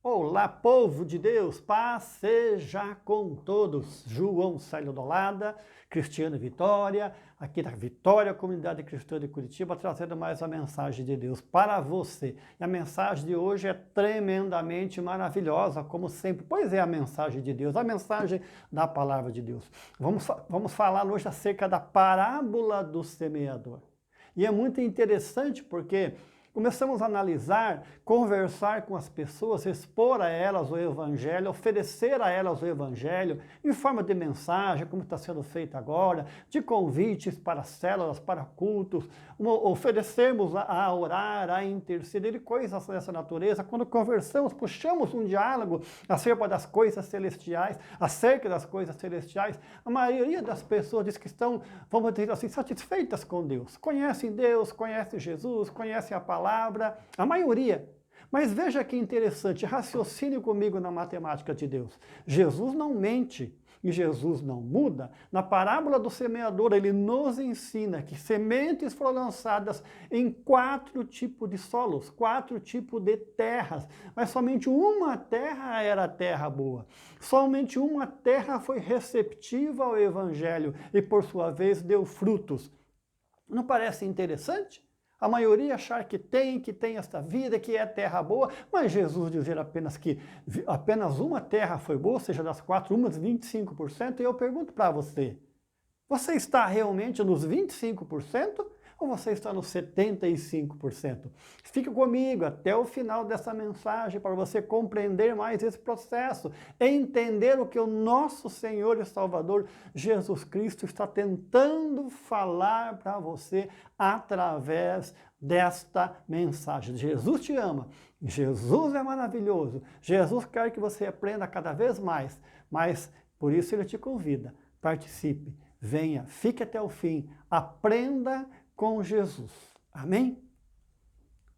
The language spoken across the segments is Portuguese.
Olá, povo de Deus, paz seja com todos. João Célio Dolada, Cristiano Vitória, aqui da Vitória, Comunidade Cristã de Curitiba, trazendo mais a mensagem de Deus para você. E a mensagem de hoje é tremendamente maravilhosa, como sempre, pois é a mensagem de Deus, a mensagem da palavra de Deus. Vamos falar hoje acerca da parábola do semeador. E é muito interessante porque começamos a analisar, conversar com as pessoas, expor a elas o Evangelho, oferecer a elas o Evangelho em forma de mensagem, como está sendo feito agora, de convites para células, para cultos, oferecermos a orar, a interceder e coisas dessa natureza. Quando conversamos, puxamos um diálogo acerca das coisas celestiais, a maioria das pessoas diz que estão, vamos dizer assim, satisfeitas com Deus, conhecem Jesus, conhecem a palavra, a maioria. Mas veja que interessante, raciocine comigo na matemática de Deus. Jesus não mente e Jesus não muda. Na parábola do semeador, ele nos ensina que sementes foram lançadas em 4 tipos de solos, 4 tipos de terras, mas somente uma terra era a terra boa. Somente uma terra foi receptiva ao Evangelho e, por sua vez, deu frutos. Não parece interessante? A maioria achar que tem esta vida, que é terra boa, mas Jesus dizer apenas que apenas uma terra foi boa, ou seja, das 4, umas 25%, e eu pergunto para você, você está realmente nos 25% ou você está nos 75%? Fique comigo até o final dessa mensagem para você compreender mais esse processo, entender o que o nosso Senhor e Salvador Jesus Cristo está tentando falar para você através desta mensagem. Jesus te ama, Jesus é maravilhoso, Jesus quer que você aprenda cada vez mais, mas por isso ele te convida, participe. Venha, fique até o fim, aprenda com Jesus. Amém?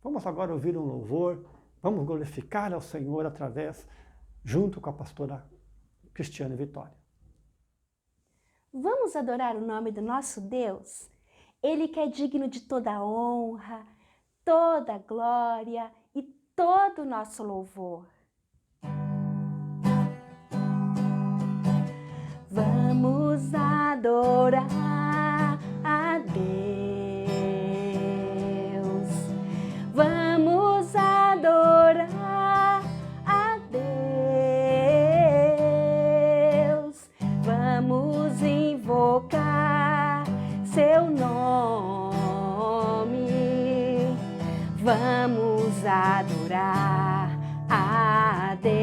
Vamos agora ouvir um louvor, vamos glorificar ao Senhor junto com a pastora Cristiane Vitória. Vamos adorar o nome do nosso Deus? Ele que é digno de toda honra, toda glória e todo o nosso louvor. Vamos adorar a Deus. Vamos adorar a Deus. Vamos invocar seu nome. Vamos adorar a Deus.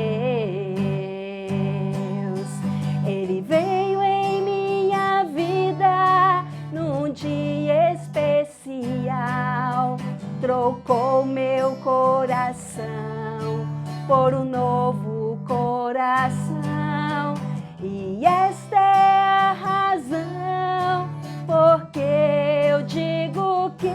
Ele veio em minha vida num dia especial, trocou meu coração por um novo coração, e esta é a razão porque eu digo que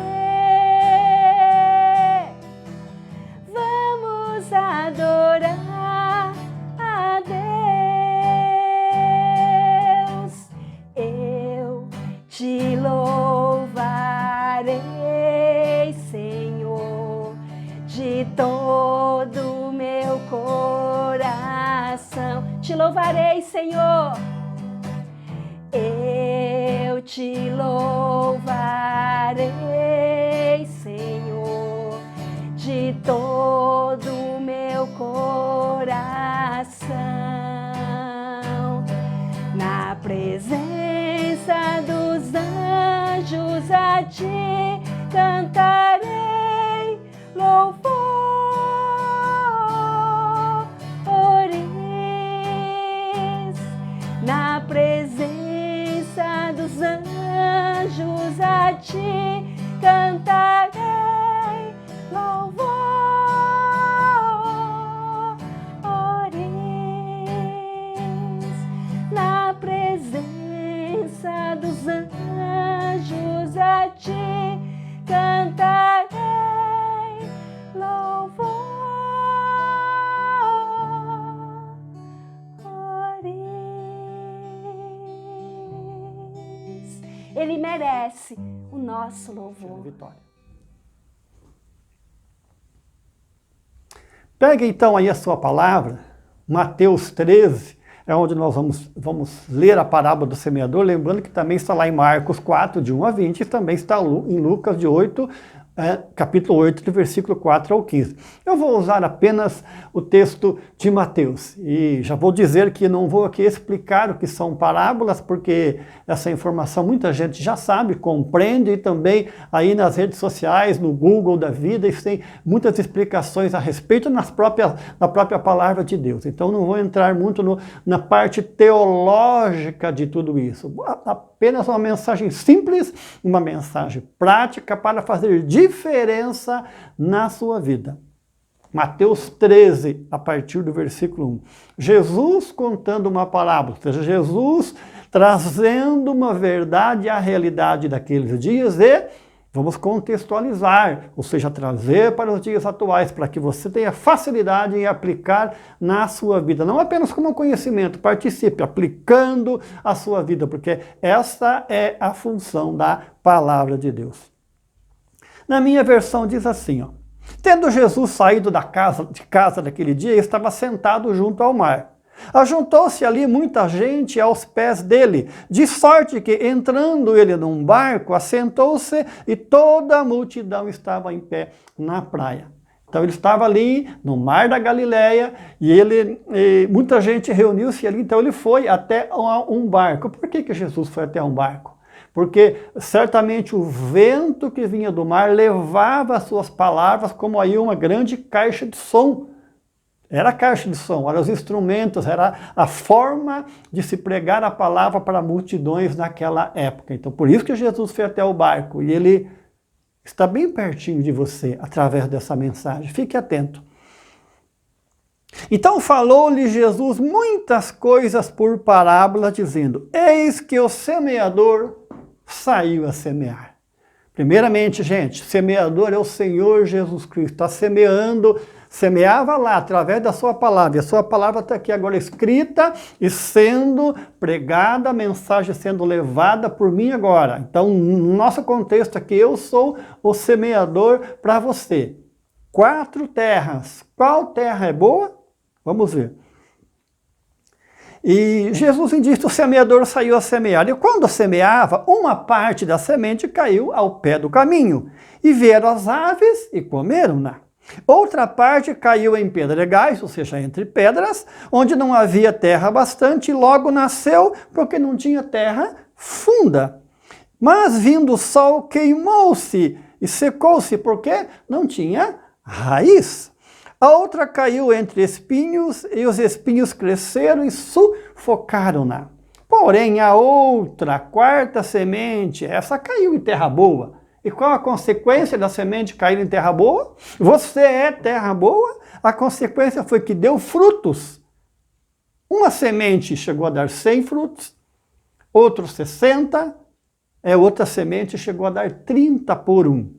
vamos adorar a Deus. Eu te louvarei, Senhor, de todo o meu coração. Te louvarei, Senhor. Eu te louvarei, Senhor, de todo o meu coração. Na presença dos anjos a ti cantarei louvores. Na presença dos anjos a ti cantarei louvores. Na presença dos anjos a ti cantarei louvores. Ele merece o nosso louvor. Vitória. Pegue então aí a sua palavra, Mateus 13, é onde nós vamos ler a parábola do semeador, lembrando que também está lá em Marcos 4, de 1 a 20, e também está em Lucas de 8, capítulo 8, do versículo 4 ao 15. Eu vou usar apenas o texto de Mateus, e já vou dizer que não vou aqui explicar o que são parábolas, porque essa informação muita gente já sabe, compreende, e também aí nas redes sociais, no Google da vida, isso tem muitas explicações a respeito na própria palavra de Deus. Então não vou entrar muito na parte teológica de tudo isso. Apenas uma mensagem simples, uma mensagem prática para fazer diferença na sua vida. Mateus 13, a partir do versículo 1. Jesus contando uma parábola, ou seja, Jesus trazendo uma verdade à realidade daqueles dias e vamos contextualizar, ou seja, trazer para os dias atuais, para que você tenha facilidade em aplicar na sua vida. Não apenas como conhecimento, participe aplicando a sua vida, porque essa é a função da palavra de Deus. Na minha versão diz assim, ó: tendo Jesus saído de casa daquele dia, estava sentado junto ao mar. Ajuntou-se ali muita gente aos pés dele, de sorte que, entrando ele num barco, assentou-se e toda a multidão estava em pé na praia. Então ele estava ali no mar da Galileia e muita gente reuniu-se ali, então ele foi até um barco. Por que Jesus foi até um barco? Porque certamente o vento que vinha do mar levava as suas palavras como aí uma grande caixa de som. Era a caixa de som, eram os instrumentos, era a forma de se pregar a palavra para multidões naquela época. Então por isso que Jesus foi até o barco e ele está bem pertinho de você através dessa mensagem. Fique atento. Então falou-lhe Jesus muitas coisas por parábola, dizendo: eis que o semeador saiu a semear. Primeiramente, gente, semeador é o Senhor Jesus Cristo. Está semeava lá através da sua palavra. E a sua palavra está aqui agora escrita e sendo pregada, a mensagem sendo levada por mim agora. Então, no nosso contexto aqui, eu sou o semeador para você. 4 terras. Qual terra é boa? Vamos ver. E Jesus disse: o semeador saiu a semear. E quando semeava, uma parte da semente caiu ao pé do caminho. E vieram as aves e comeram-na. Outra parte caiu em pedregais, ou seja, entre pedras, onde não havia terra bastante, e logo nasceu, porque não tinha terra funda. Mas vindo o sol, queimou-se e secou-se, porque não tinha raiz. A outra caiu entre espinhos, e os espinhos cresceram e sufocaram-na. Porém, a outra, a 4ª semente, essa caiu em terra boa. E qual a consequência da semente cair em terra boa? Você é terra boa? A consequência foi que deu frutos. Uma semente chegou a dar 100 frutos, outro 60, outra semente chegou a dar 30 por 1.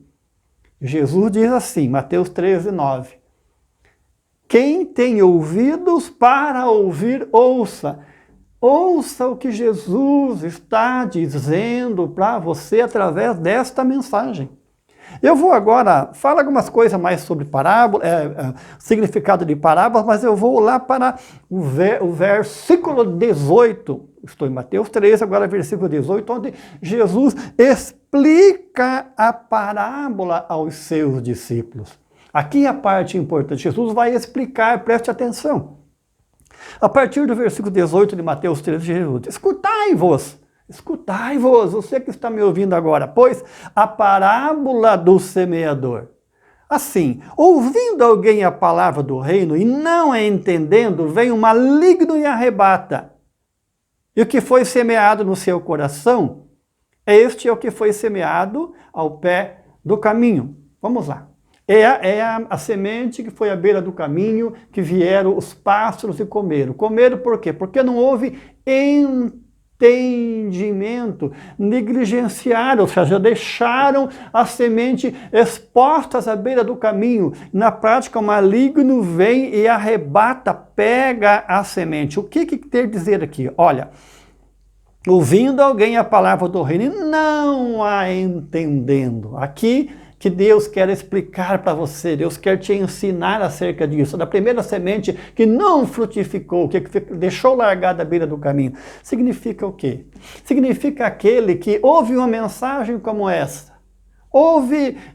Jesus diz assim, Mateus 13, 9. Quem tem ouvidos para ouvir, ouça. Ouça o que Jesus está dizendo para você através desta mensagem. Eu vou agora falar algumas coisas mais sobre parábola, significado de parábolas, mas eu vou lá para o versículo 18. Estou em Mateus 13, agora versículo 18, onde Jesus explica a parábola aos seus discípulos. Aqui é a parte importante. Jesus vai explicar, preste atenção. A partir do versículo 18 de Mateus 13, Jesus diz: escutai-vos, você que está me ouvindo agora, pois a parábola do semeador. Assim, ouvindo alguém a palavra do reino e não a entendendo, vem o maligno e arrebata. E o que foi semeado no seu coração, este é o que foi semeado ao pé do caminho. Vamos lá. É a semente que foi à beira do caminho, que vieram os pássaros e comeram. Comeram por quê? Porque não houve entendimento, negligenciaram, ou seja, deixaram a semente expostas à beira do caminho. Na prática, o maligno vem e arrebata, pega a semente. O que quer dizer aqui? Olha, ouvindo alguém a palavra do reino e não a entendendo. Aqui que Deus quer explicar para você, Deus quer te ensinar acerca disso. Da primeira semente que não frutificou, que deixou largada à beira do caminho, significa o quê? Significa aquele que ouve uma mensagem como essa,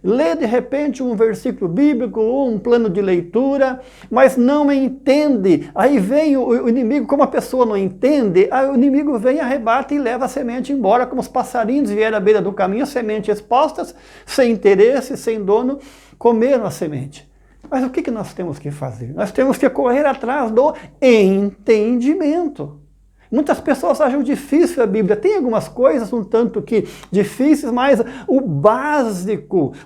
lê de repente um versículo bíblico ou um plano de leitura, mas não entende. Aí vem o inimigo, como a pessoa não entende, aí o inimigo vem, arrebata e leva a semente embora, como os passarinhos vieram à beira do caminho, as sementes expostas, sem interesse, sem dono, comeram a semente. Mas o que nós temos que fazer? Nós temos que correr atrás do entendimento. Muitas pessoas acham difícil a Bíblia. Tem algumas coisas um tanto que difíceis, mas o básico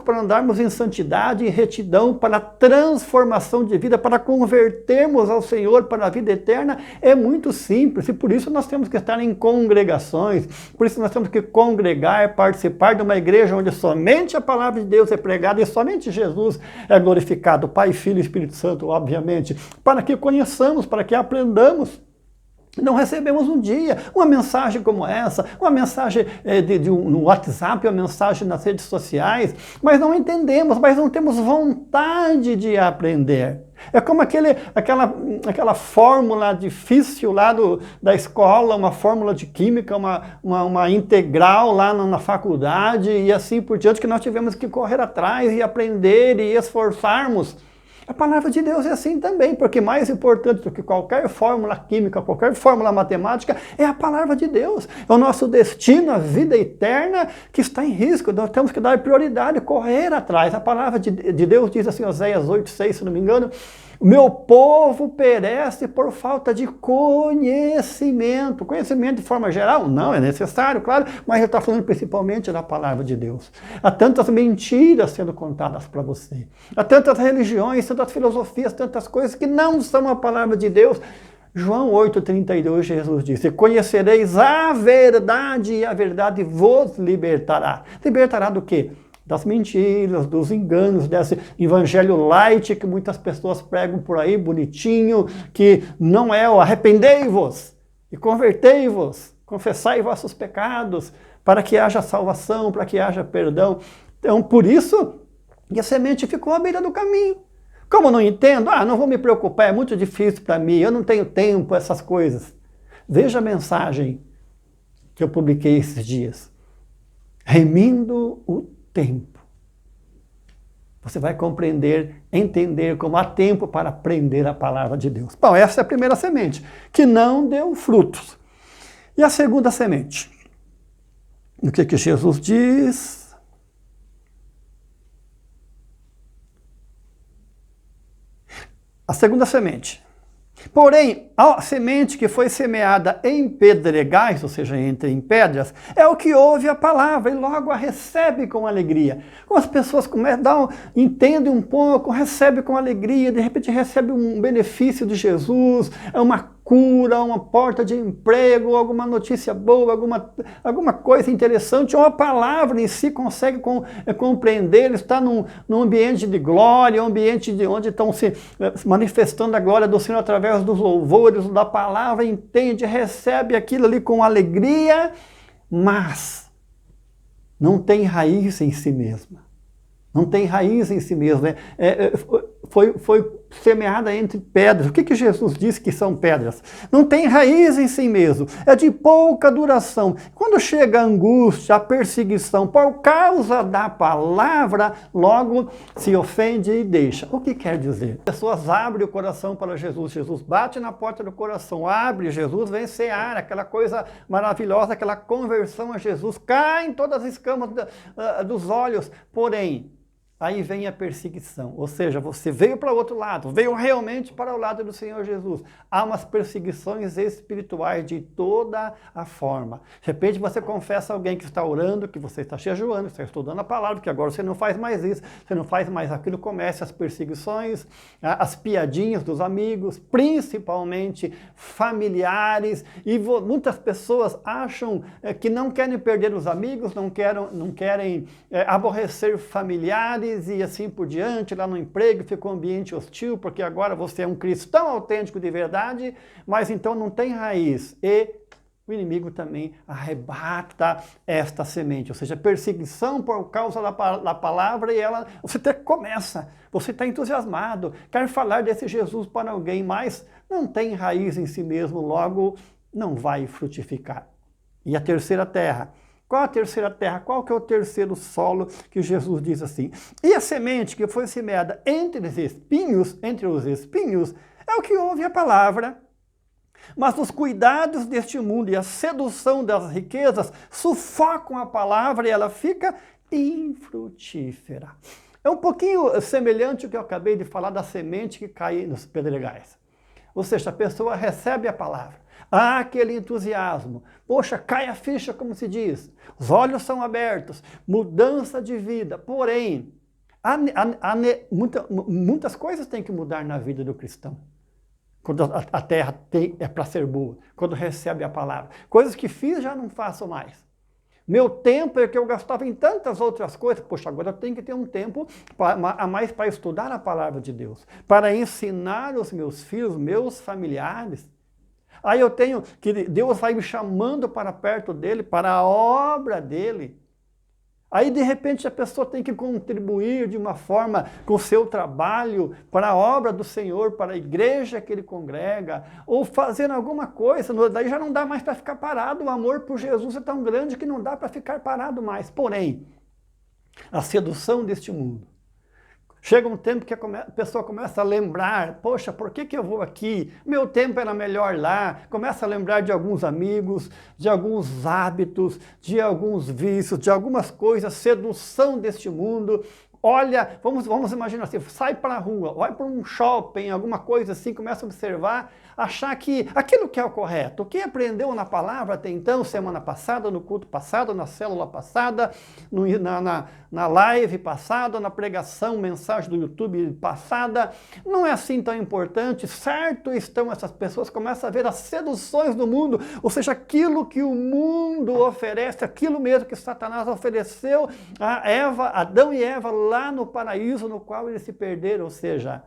para andarmos em santidade e retidão, para a transformação de vida, para convertermos ao Senhor para a vida eterna, é muito simples. E por isso nós temos que estar em congregações, por isso nós temos que congregar, participar de uma igreja onde somente a palavra de Deus é pregada e somente Jesus é glorificado, Pai, Filho e Espírito Santo, obviamente, para que conheçamos, para que aprendamos. Não recebemos um dia uma mensagem como essa, uma mensagem no WhatsApp, uma mensagem nas redes sociais, mas não entendemos, mas não temos vontade de aprender. É como aquela fórmula difícil lá da escola, uma fórmula de química, uma integral lá na faculdade e assim por diante, que nós tivemos que correr atrás e aprender e esforçarmos. A palavra de Deus é assim também, porque mais importante do que qualquer fórmula química, qualquer fórmula matemática, é a palavra de Deus. É o nosso destino, a vida eterna que está em risco. Nós temos que dar prioridade, correr atrás. A palavra de Deus diz assim, Oséias 8:6, se não me engano, o meu povo perece por falta de conhecimento. Conhecimento de forma geral? Não, é necessário, claro, mas eu estou falando principalmente da palavra de Deus. Há tantas mentiras sendo contadas para você. Há tantas religiões, tantas filosofias, tantas coisas que não são a palavra de Deus. João 8,32, Jesus disse, conhecereis a verdade e a verdade vos libertará. Libertará do quê? Das mentiras, dos enganos, desse evangelho light que muitas pessoas pregam por aí, bonitinho, que não é o arrependei-vos e convertei-vos, confessai vossos pecados, para que haja salvação, para que haja perdão. Então, por isso, a semente ficou à beira do caminho. Como não entendo? Não vou me preocupar, é muito difícil para mim, eu não tenho tempo, essas coisas. Veja a mensagem que eu publiquei esses dias. Remindo o tempo. Você vai compreender, entender como há tempo para aprender a palavra de Deus. Bom, essa é a primeira semente, que não deu frutos. E a segunda semente? O que Jesus diz? A segunda semente. Porém, a semente que foi semeada em pedregais, ou seja, em pedras, é o que ouve a palavra e logo a recebe com alegria. Como as pessoas entendem um pouco, recebem com alegria, de repente recebe um benefício de Jesus, é uma cura, uma porta de emprego, alguma notícia boa, alguma coisa interessante, ou a palavra em si consegue compreender, está num ambiente de glória, um ambiente onde estão se manifestando a glória do Senhor através dos louvores, da palavra, entende, recebe aquilo ali com alegria, mas não tem raiz em si mesma. Não tem raiz em si mesma. Foi semeada entre pedras. O que Jesus disse que são pedras? Não tem raiz em si mesmo. É de pouca duração. Quando chega a angústia, a perseguição, por causa da palavra, logo se ofende e deixa. O que quer dizer? As pessoas abrem o coração para Jesus. Jesus bate na porta do coração, abre, Jesus vem cear, aquela coisa maravilhosa, aquela conversão a Jesus, cai em todas as escamas dos olhos. Porém, aí vem a perseguição, ou seja, você veio para o outro lado, veio realmente para o lado do Senhor Jesus. Há umas perseguições espirituais de toda a forma. De repente você confessa a alguém que está orando, que você está jejuando, que está estudando a palavra, que agora você não faz mais isso, você não faz mais aquilo, começa as perseguições, as piadinhas dos amigos, principalmente familiares, e muitas pessoas acham que não querem perder os amigos, não querem aborrecer familiares, e assim por diante, lá no emprego ficou um ambiente hostil, porque agora você é um cristão autêntico de verdade, mas então não tem raiz e o inimigo também arrebata esta semente, ou seja, perseguição por causa da palavra e você até começa, você está entusiasmado, quer falar desse Jesus para alguém, mas não tem raiz em si mesmo, logo não vai frutificar. E a terceira terra? Qual a terceira terra? Qual que é o terceiro solo que Jesus diz assim? E a semente que foi semeada entre os espinhos, é o que ouve a palavra. Mas os cuidados deste mundo e a sedução das riquezas sufocam a palavra e ela fica infrutífera. É um pouquinho semelhante ao que eu acabei de falar da semente que cai nos pedregais. Ou seja, a pessoa recebe a palavra, há aquele entusiasmo, poxa, cai a ficha, como se diz, os olhos são abertos, mudança de vida, porém, muitas coisas têm que mudar na vida do cristão. Quando a terra é para ser boa, quando recebe a palavra. Coisas que fiz já não faço mais. Meu tempo é que eu gastava em tantas outras coisas. Poxa, agora eu tenho que ter um tempo a mais para estudar a palavra de Deus, para ensinar os meus filhos, meus familiares. Aí eu tenho que Deus vai me chamando para perto dele, para a obra dele. Aí, de repente, a pessoa tem que contribuir de uma forma com o seu trabalho para a obra do Senhor, para a igreja que ele congrega, ou fazer alguma coisa, daí já não dá mais para ficar parado, o amor por Jesus é tão grande que não dá para ficar parado mais. Porém, a sedução deste mundo, chega um tempo que a pessoa começa a lembrar, poxa, por que eu vou aqui? Meu tempo era melhor lá. Começa a lembrar de alguns amigos, de alguns hábitos, de alguns vícios, de algumas coisas, sedução deste mundo. Olha, vamos imaginar assim, sai para a rua, vai para um shopping, alguma coisa assim, começa a observar, achar que aquilo que é o correto, o que aprendeu na palavra até então, semana passada, no culto passado, na célula passada, na live passada, na pregação, mensagem do YouTube passada, não é assim tão importante, certo estão essas pessoas, começam a ver as seduções do mundo, ou seja, aquilo que o mundo oferece, aquilo mesmo que Satanás ofereceu a Adão e Eva lá no paraíso no qual eles se perderam, ou seja,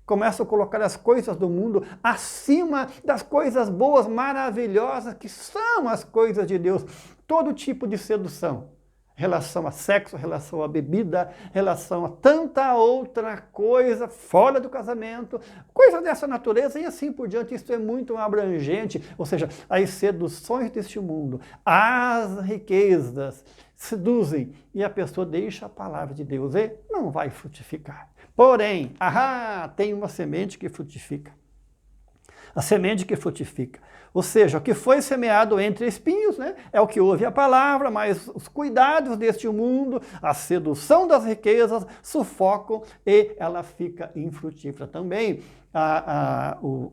começam a colocar as coisas do mundo acima das coisas boas, maravilhosas, que são as coisas de Deus. Todo tipo de sedução, relação a sexo, relação a bebida, relação a tanta outra coisa fora do casamento, coisas dessa natureza e assim por diante. Isso é muito abrangente, ou seja, as seduções deste mundo, as riquezas seduzem e a pessoa deixa a palavra de Deus e não vai frutificar. Porém, tem uma semente que frutifica. A semente que frutifica. Ou seja, o que foi semeado entre espinhos, né, é o que ouve a palavra, mas os cuidados deste mundo, a sedução das riquezas, sufocam e ela fica infrutífera também.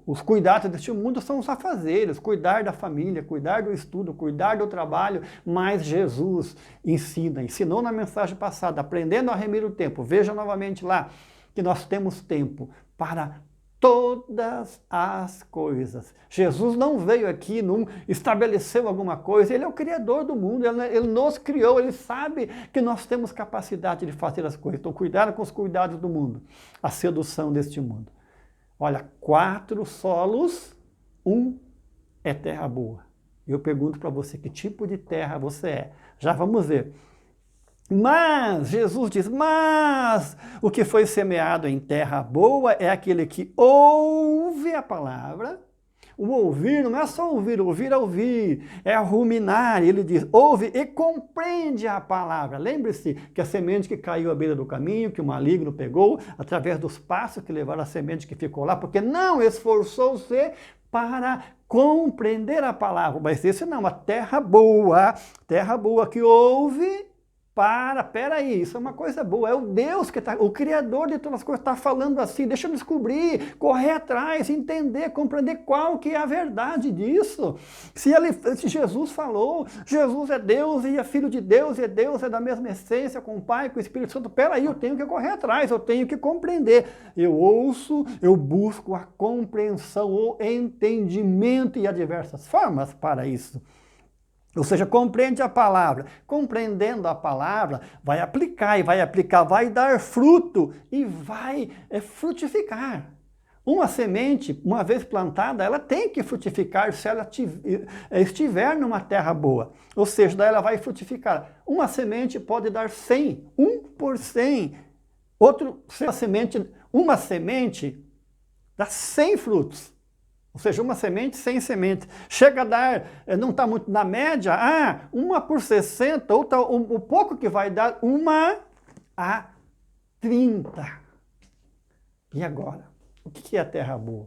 Os cuidados deste mundo são os afazeres, cuidar da família, cuidar do estudo, cuidar do trabalho, mas Jesus ensinou na mensagem passada, aprendendo a remir o tempo. Veja novamente lá que nós temos tempo para todas as coisas. Jesus não veio aqui, não estabeleceu alguma coisa, ele é o criador do mundo, ele nos criou, ele sabe que nós temos capacidade de fazer as coisas. Então, cuidado com os cuidados do mundo, a sedução deste mundo. Olha, 4 solos, 1 é terra boa. Eu pergunto para você, que tipo de terra você é? Já vamos ver. Mas, Jesus diz, mas o que foi semeado em terra boa é aquele que ouve a palavra. O ouvir não é só ouvir é ouvir, é ruminar. Ele diz, ouve e compreende a palavra. Lembre-se que a semente que caiu à beira do caminho, que o maligno pegou, através dos passos que levaram a semente que ficou lá, porque não esforçou-se para compreender a palavra. Mas esse não, a terra boa que ouve. Peraí, isso é uma coisa boa, é o Deus que está, o Criador de todas as coisas está falando assim, deixa eu descobrir, correr atrás, entender, compreender qual que é a verdade disso. Se Jesus falou, Jesus é Deus e é Filho de Deus, e Deus é da mesma essência com o Pai, com o Espírito Santo, peraí, eu tenho que correr atrás, eu tenho que compreender. Eu ouço, eu busco a compreensão, o entendimento e há diversas formas para isso. Ou seja, compreende a palavra. Compreendendo a palavra, vai aplicar, vai dar fruto e vai frutificar. Uma semente, uma vez plantada, ela tem que frutificar se ela estiver numa terra boa. Ou seja, daí ela vai frutificar. Uma semente pode dar 100, 1 por 100. Uma semente dá 100 frutos. Ou seja, uma semente, 100 sementes. Chega a dar, não está muito na média, uma por 60, ou o pouco que vai dar, 1 a 30. E agora? O que é a terra boa?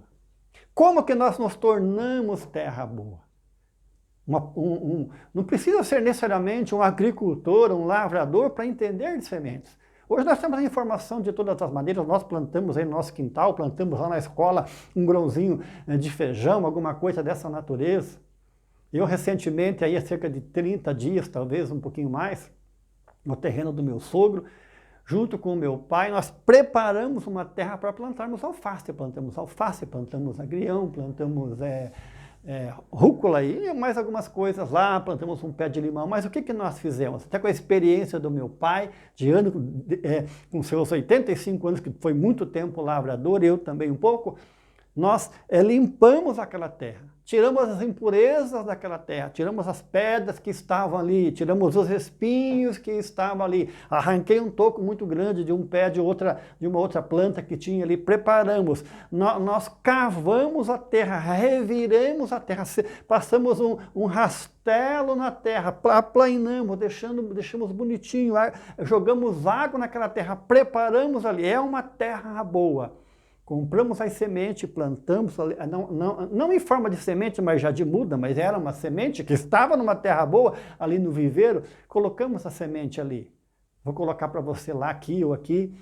Como que nós nos tornamos terra boa? Não precisa ser necessariamente um agricultor, um lavrador para entender de sementes. Hoje nós temos a informação de todas as maneiras, nós plantamos aí no nosso quintal, plantamos lá na escola um grãozinho de feijão, alguma coisa dessa natureza. Eu recentemente, aí há cerca de 30 dias, talvez um pouquinho mais, no terreno do meu sogro, junto com o meu pai, nós preparamos uma terra para plantarmos alface. Plantamos agrião, plantamos rúcula e mais algumas coisas lá, plantamos um pé de limão. Mas o que nós fizemos? Até com a experiência do meu pai, com seus 85 anos, que foi muito tempo lavrador, eu também um pouco, nós limpamos aquela terra. Tiramos as impurezas daquela terra, tiramos as pedras que estavam ali, tiramos os espinhos que estavam ali. Arranquei um toco muito grande de um pé de uma outra planta que tinha ali, preparamos. Nós cavamos a terra, reviramos a terra, passamos um rastelo na terra, aplanamos, deixamos bonitinho, jogamos água naquela terra, preparamos ali. É uma terra boa. Compramos as sementes, plantamos, não em forma de semente, mas já de muda, mas era uma semente que estava numa terra boa, ali no viveiro, colocamos a semente ali. Vou colocar para você lá, aqui ou aqui,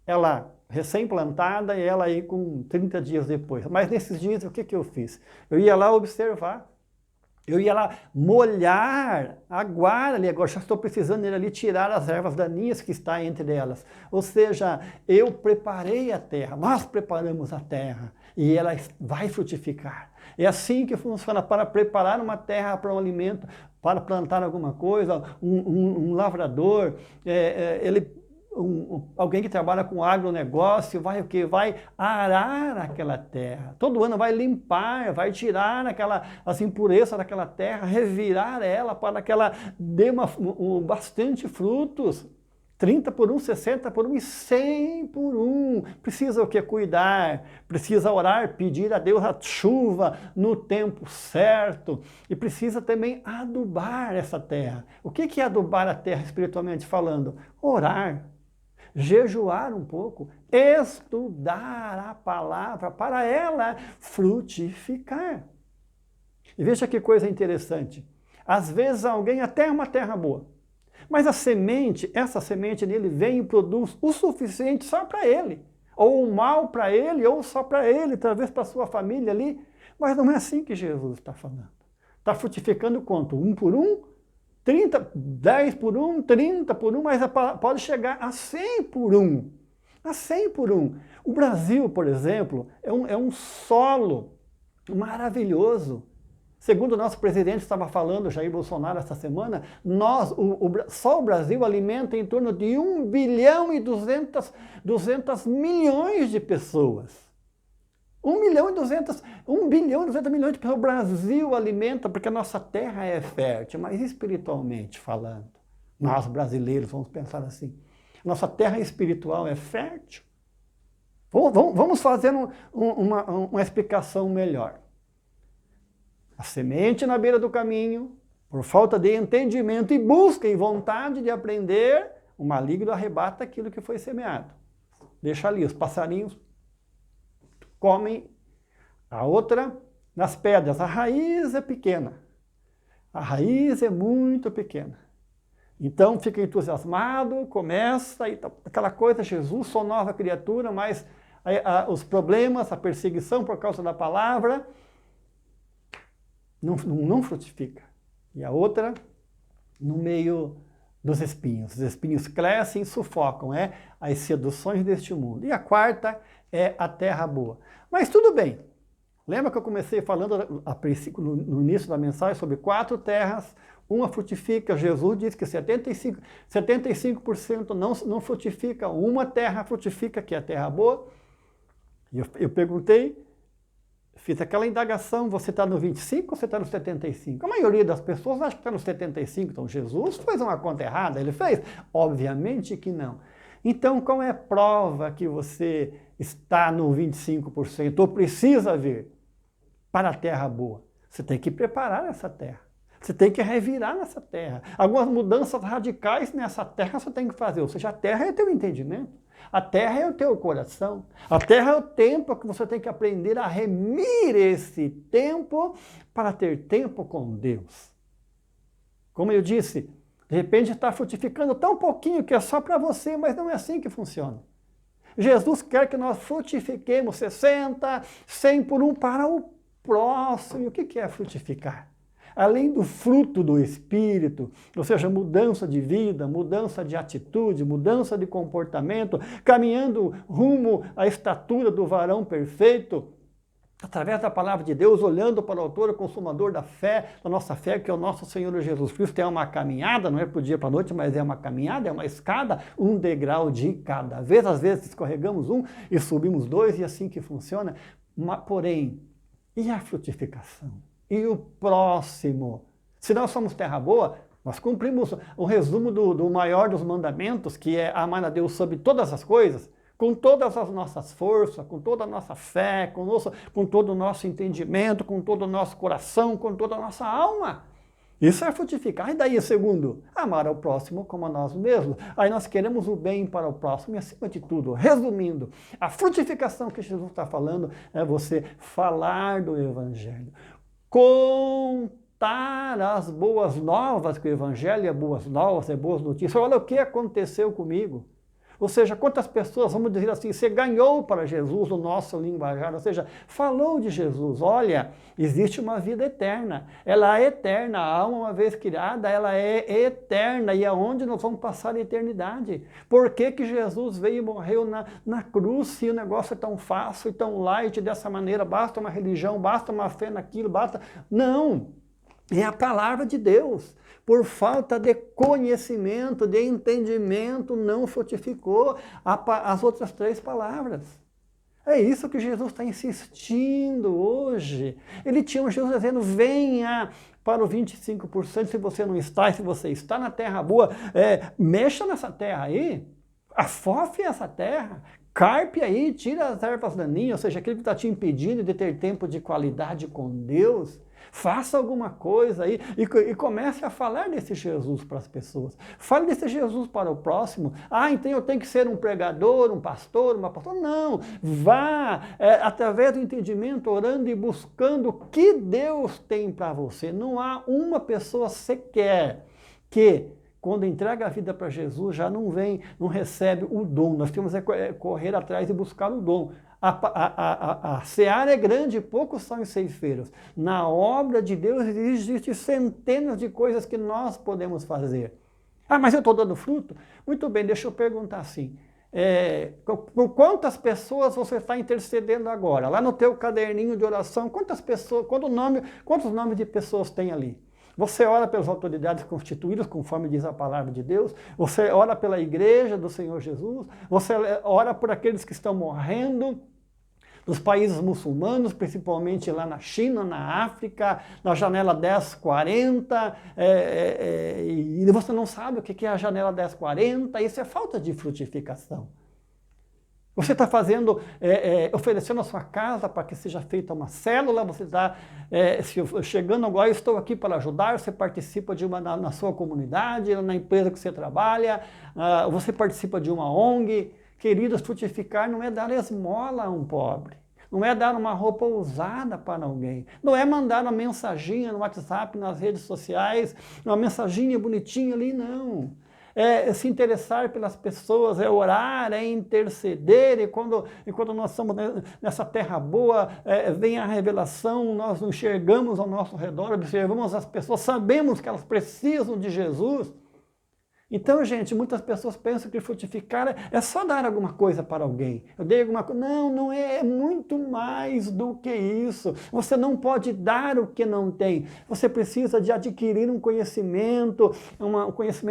ela recém-plantada e ela aí com 30 dias depois. Mas nesses dias, o que eu fiz? Eu ia lá observar. Eu ia lá molhar, aguar ali, agora já estou precisando ir ali tirar as ervas daninhas que está entre elas. Ou seja, eu preparei a terra, nós preparamos a terra e ela vai frutificar. É assim que funciona para preparar uma terra para um alimento, para plantar alguma coisa, um lavrador, alguém que trabalha com agronegócio vai o quê? Vai arar aquela terra. Todo ano vai limpar, vai tirar as impurezas daquela terra, revirar ela para que ela dê bastante frutos. 30 por 1, 60 por 1 e 100 por 1. Precisa o quê? Cuidar, precisa orar, pedir a Deus a chuva no tempo certo. E precisa também adubar essa terra. O que é adubar a terra espiritualmente falando? Orar. Jejuar um pouco, estudar a palavra para ela frutificar. E veja que coisa interessante. Às vezes alguém até é uma terra boa, mas essa semente nele vem e produz o suficiente só para ele, ou o mal para ele, ou só para ele, talvez para a sua família ali. Mas não é assim que Jesus está falando. Está frutificando quanto? 1 por 1? 30, 10 por 1, 30 por 1, mas pode chegar a 100 por 1. A 100 por 1. O Brasil, por exemplo, é um solo maravilhoso. Segundo o nosso presidente estava falando, Jair Bolsonaro, essa semana, só o Brasil alimenta em torno de 1 bilhão e 200 milhões de pessoas. 1 bilhão e 200 milhões de pessoas. O Brasil alimenta porque a nossa terra é fértil, mas espiritualmente falando, nós brasileiros vamos pensar assim, nossa terra espiritual é fértil? Vamos fazer uma explicação melhor. A semente na beira do caminho, por falta de entendimento e busca e vontade de aprender, o maligno arrebata aquilo que foi semeado. Deixa ali, os passarinhos comem. A outra, nas pedras, a raiz é pequena. A raiz é muito pequena. Então fica entusiasmado, começa, aquela coisa, Jesus, sou nova criatura, mas os problemas, a perseguição por causa da palavra, não frutifica. E a outra, no meio dos espinhos. Os espinhos crescem e sufocam, as seduções deste mundo. E a quarta é a terra boa. Mas tudo bem. Lembra que eu comecei falando no início da mensagem sobre 4 terras, uma frutifica. Jesus disse que 75% não frutifica, uma terra frutifica, que é a terra boa. Eu perguntei, fiz aquela indagação, você está no 25 ou você está no 75? A maioria das pessoas acha que está no 75, então Jesus fez uma conta errada, ele fez? Obviamente que não. Então, qual é a prova que você está no 25% ou precisa vir para a terra boa? Você tem que preparar essa terra. Você tem que revirar nessa terra. Algumas mudanças radicais nessa terra você tem que fazer. Ou seja, a terra é o teu entendimento. A terra é o teu coração. A terra é o tempo que você tem que aprender a remir esse tempo para ter tempo com Deus. Como eu disse, de repente está frutificando tão pouquinho que é só para você, mas não é assim que funciona. Jesus quer que nós frutifiquemos 60, 100 por um para o próximo. E o que é frutificar? Além do fruto do Espírito, ou seja, mudança de vida, mudança de atitude, mudança de comportamento, caminhando rumo à estatura do varão perfeito, através da palavra de Deus, olhando para o autor e consumador da nossa fé, que é o nosso Senhor Jesus Cristo. É uma caminhada, não é para o dia para a noite, mas é uma caminhada, é uma escada, um degrau de cada vez. Às vezes escorregamos um e subimos dois, e assim que funciona. Porém, e a frutificação? E o próximo? Se nós somos terra boa, nós cumprimos o resumo do maior dos mandamentos, que é amar a Deus sobre todas as coisas, com todas as nossas forças, com toda a nossa fé, com todo o nosso entendimento, com todo o nosso coração, com toda a nossa alma. Isso é frutificar. E daí, segundo, amar ao próximo como a nós mesmos. Aí nós queremos o bem para o próximo. E acima de tudo, resumindo, a frutificação que Jesus está falando é você falar do Evangelho. Contar as boas novas, que o Evangelho é boas novas, é boas notícias. Olha o que aconteceu comigo. Ou seja, quantas pessoas, vamos dizer assim, você ganhou para Jesus o nosso linguajar, ou seja, falou de Jesus. Olha, existe uma vida eterna, ela é eterna, a alma uma vez criada, ela é eterna, e aonde nós vamos passar a eternidade? Por que que Jesus veio e morreu na cruz, se o negócio é tão fácil e tão light dessa maneira, basta uma religião, basta uma fé naquilo, basta... Não! É a palavra de Deus. Por falta de conhecimento, de entendimento, não frutificou as outras três palavras. É isso que Jesus está insistindo hoje. Ele tinha um Jesus dizendo, venha para o 25%, se você não está, e se você está na terra boa, mexa nessa terra aí, afofe essa terra, carpe aí, tira as ervas daninhas, ou seja, aquilo que está te impedindo de ter tempo de qualidade com Deus. Faça alguma coisa aí e comece a falar desse Jesus para as pessoas. Fale desse Jesus para o próximo. Ah, então eu tenho que ser um pregador, um pastor, uma pastora. Não, vá através do entendimento, orando e buscando o que Deus tem para você. Não há uma pessoa sequer que, quando entrega a vida para Jesus, já não recebe o dom. Nós temos que correr atrás e buscar o dom. A seara é grande, poucos são os ceifeiros. Na obra de Deus existem centenas de coisas que nós podemos fazer. Ah, mas eu estou dando fruto? Muito bem, deixa eu perguntar assim. Por quantas pessoas você está intercedendo agora? Lá no teu caderninho de oração, quantos nomes de pessoas tem ali? Você ora pelas autoridades constituídas, conforme diz a palavra de Deus. Você ora pela igreja do Senhor Jesus. Você ora por aqueles que estão morrendo nos países muçulmanos, principalmente lá na China, na África, na janela 1040. E você não sabe o que é a janela 1040. Isso é falta de frutificação. Você está oferecendo a sua casa para que seja feita uma célula, você está chegando agora, eu estou aqui para ajudar, você participa na sua comunidade, na empresa que você trabalha, você participa de uma ONG. Queridos, frutificar não é dar esmola a um pobre, não é dar uma roupa usada para alguém, não é mandar uma mensaginha no WhatsApp, nas redes sociais, uma mensaginha bonitinha ali, não. É se interessar pelas pessoas, é orar, é interceder, e quando nós estamos nessa terra boa, vem a revelação, nós enxergamos ao nosso redor, observamos as pessoas, sabemos que elas precisam de Jesus. Então, gente, muitas pessoas pensam que frutificar é só dar alguma coisa para alguém. Eu dei alguma coisa. Não, não é muito mais do que isso. Você não pode dar o que não tem. Você precisa de adquirir um conhecimento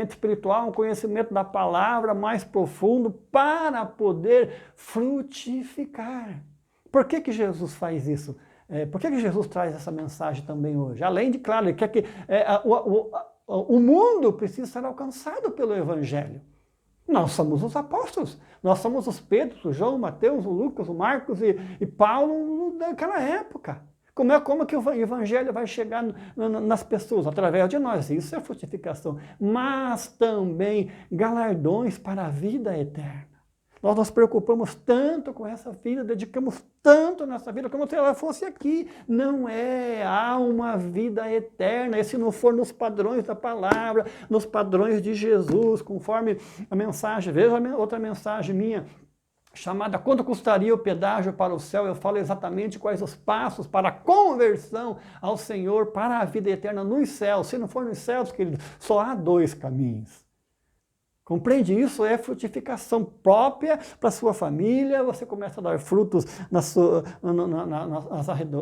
espiritual, um conhecimento da palavra mais profundo para poder frutificar. Por que que Jesus faz isso? Por que que Jesus traz essa mensagem também hoje? Além de, claro, ele quer que o mundo precisa ser alcançado pelo Evangelho. Nós somos os apóstolos, nós somos os Pedros, o João, o Mateus, o Lucas, o Marcos e Paulo daquela época. Como que o Evangelho vai chegar nas pessoas? Através de nós, isso é frutificação. Mas também galardões para a vida eterna. Nós nos preocupamos tanto com essa vida, dedicamos tanto nessa vida, como se ela fosse aqui. Não é, há uma vida eterna, e se não for nos padrões da palavra, nos padrões de Jesus, conforme a mensagem, veja outra mensagem minha, chamada Quanto Custaria o Pedágio para o Céu? Eu falo exatamente quais os passos para a conversão ao Senhor, para a vida eterna nos céus. Se não for nos céus, querido, só há 2 caminhos. Compreende? Isso é frutificação própria para a sua família, você começa a dar frutos nas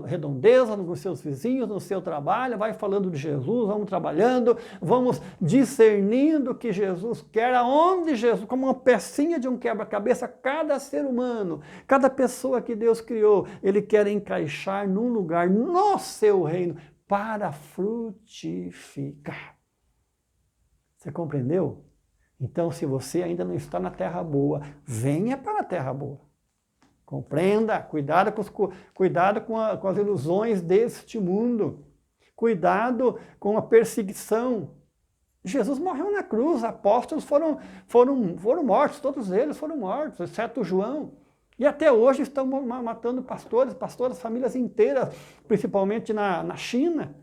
redondezas, nos seus vizinhos, no seu trabalho, vai falando de Jesus, vamos trabalhando, vamos discernindo o que Jesus quer, aonde Jesus, como uma pecinha de um quebra-cabeça, cada ser humano, cada pessoa que Deus criou, Ele quer encaixar num lugar no seu reino para frutificar. Você compreendeu? Então, se você ainda não está na terra boa, venha para a terra boa. Compreenda, cuidado com as ilusões deste mundo. Cuidado com a perseguição. Jesus morreu na cruz, apóstolos foram mortos, todos eles foram mortos, exceto João. E até hoje estão matando pastores, pastoras, famílias inteiras, principalmente na China,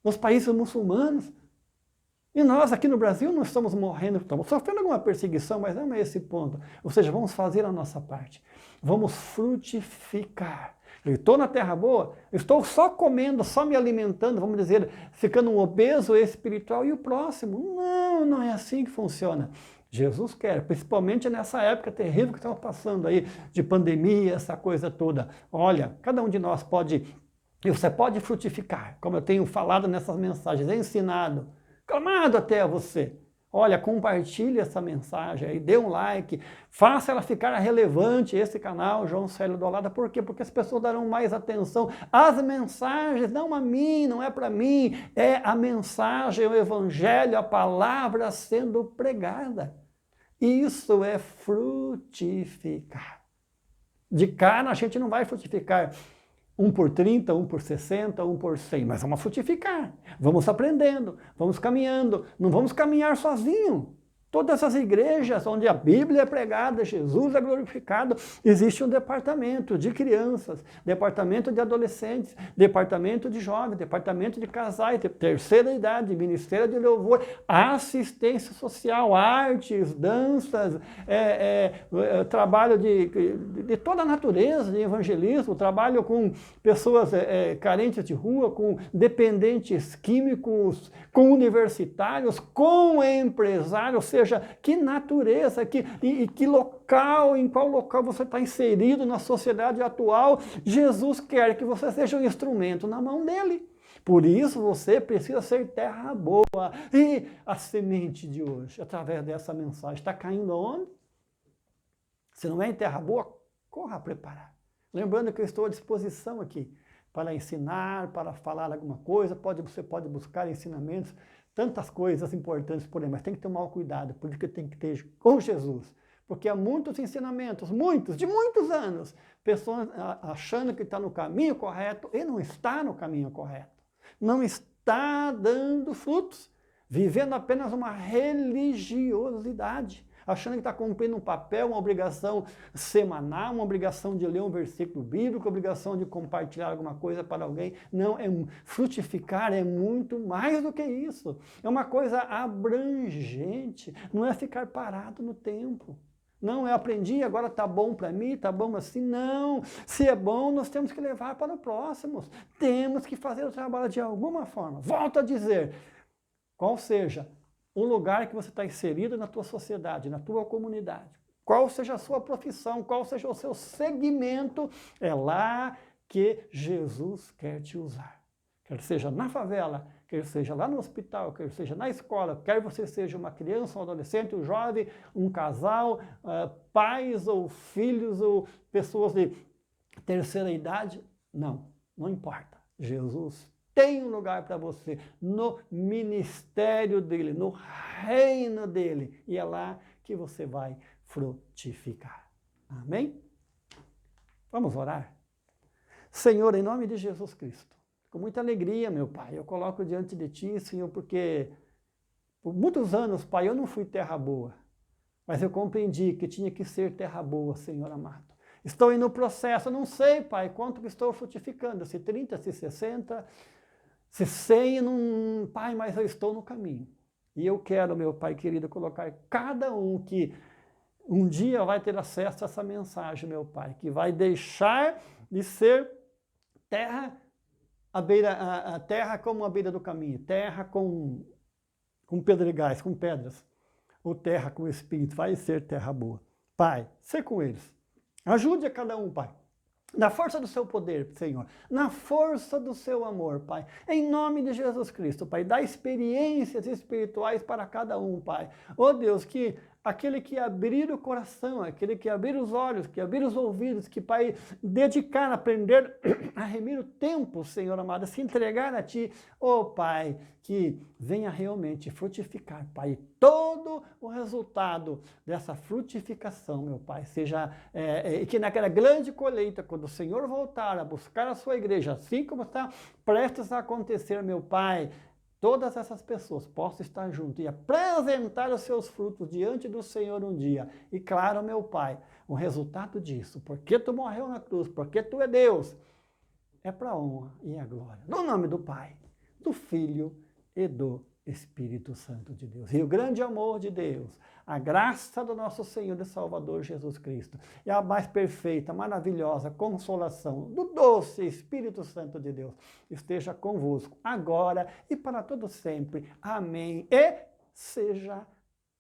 nos países muçulmanos. E nós aqui no Brasil não estamos morrendo, estamos sofrendo alguma perseguição, mas não é esse ponto. Ou seja, vamos fazer a nossa parte. Vamos frutificar. Eu estou na terra boa, eu estou só comendo, só me alimentando, vamos dizer, ficando um obeso espiritual e o próximo. Não, não é assim que funciona. Jesus quer, principalmente nessa época terrível que estamos passando aí, de pandemia, essa coisa toda. Olha, cada um de nós pode, e você pode frutificar, como eu tenho falado nessas mensagens, ensinado, clamado até a você. Olha, compartilhe essa mensagem aí, dê um like, faça ela ficar relevante, esse canal, João Célio do Alada. Por quê? Porque as pessoas darão mais atenção às mensagens, não a mim, não é para mim, é a mensagem, o evangelho, a palavra sendo pregada. Isso é frutificar. De cara a gente não vai frutificar 1 por 30, 1 por 60, 1 por 100, mas vamos frutificar, vamos aprendendo, vamos caminhando, não vamos caminhar sozinho. Todas as igrejas onde a Bíblia é pregada, Jesus é glorificado, existe um departamento de crianças, departamento de adolescentes, departamento de jovens, departamento de casais, de terceira idade, ministério de louvor, assistência social, artes, danças, trabalho de toda a natureza, de evangelismo, trabalho com pessoas carentes de rua, com dependentes químicos, com universitários, com empresários, ou seja, que natureza, que local, em qual local você está inserido na sociedade atual, Jesus quer que você seja um instrumento na mão dele. Por isso você precisa ser terra boa. E a semente de hoje, através dessa mensagem, está caindo onde? Se não é em terra boa, corra a preparar. Lembrando que eu estou à disposição aqui para ensinar, para falar alguma coisa, você pode buscar ensinamentos, tantas coisas importantes por aí, mas tem que tomar cuidado, porque tem que ter com Jesus. Porque há muitos ensinamentos, de muitos anos, pessoas achando que está no caminho correto e não está no caminho correto. Não está dando frutos, vivendo apenas uma religiosidade, achando que está cumprindo um papel, uma obrigação semanal, uma obrigação de ler um versículo bíblico, uma obrigação de compartilhar alguma coisa para alguém. Não, frutificar é muito mais do que isso. É uma coisa abrangente, não é ficar parado no tempo. Não, eu aprendi, agora está bom para mim, está bom assim. Não, se é bom, nós temos que levar para o próximo. Temos que fazer o trabalho de alguma forma. Volto a dizer, qual seja o lugar que você está inserido na tua sociedade, na tua comunidade, qual seja a sua profissão, qual seja o seu segmento, é lá que Jesus quer te usar. Quer seja na favela, quer seja lá no hospital, quer seja na escola, quer você seja uma criança, um adolescente, um jovem, um casal, pais ou filhos ou pessoas de terceira idade, não importa. Jesus tem um lugar para você no ministério dele, no reino dele. E é lá que você vai frutificar. Amém? Vamos orar? Senhor, em nome de Jesus Cristo, com muita alegria, meu Pai, eu coloco diante de Ti, Senhor, porque por muitos anos, Pai, eu não fui terra boa, mas eu compreendi que tinha que ser terra boa, Senhor amado. Estou indo no processo, eu não sei, Pai, quanto que estou frutificando, se 30, se 60, se 100, não, Pai, mas eu estou no caminho. E eu quero, meu Pai querido, colocar cada um que um dia vai ter acesso a essa mensagem, meu Pai, que vai deixar de ser terra, a terra como a beira do caminho, terra com pedregais, com pedras, ou terra com espinhos, vai ser terra boa. Pai, ser com eles. Ajude a cada um, Pai. Na força do seu poder, Senhor, na força do seu amor, Pai, em nome de Jesus Cristo, Pai, dá experiências espirituais para cada um, Pai. Oh Deus, que aquele que abrir o coração, aquele que abrir os olhos, que abrir os ouvidos, que, Pai, dedicar, aprender a remir o tempo, Senhor amado, a se entregar a Ti, oh Pai, que venha realmente frutificar, Pai, todo o resultado dessa frutificação, meu Pai, seja, que naquela grande colheita, quando o Senhor voltar a buscar a sua igreja, assim como está prestes a acontecer, meu Pai, todas essas pessoas possam estar junto e apresentar os seus frutos diante do Senhor um dia. E claro, meu Pai, o resultado disso, porque Tu morreu na cruz, porque Tu é Deus, é para a honra e a glória. No nome do Pai, do Filho e do Espírito Santo de Deus. E o grande amor de Deus, a graça do nosso Senhor e Salvador Jesus Cristo, e a mais perfeita, maravilhosa consolação do doce Espírito Santo de Deus, esteja convosco agora e para todo sempre. Amém. E seja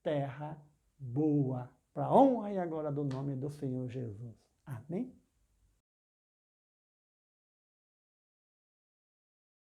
terra boa, para a honra e a glória do nome do Senhor Jesus. Amém.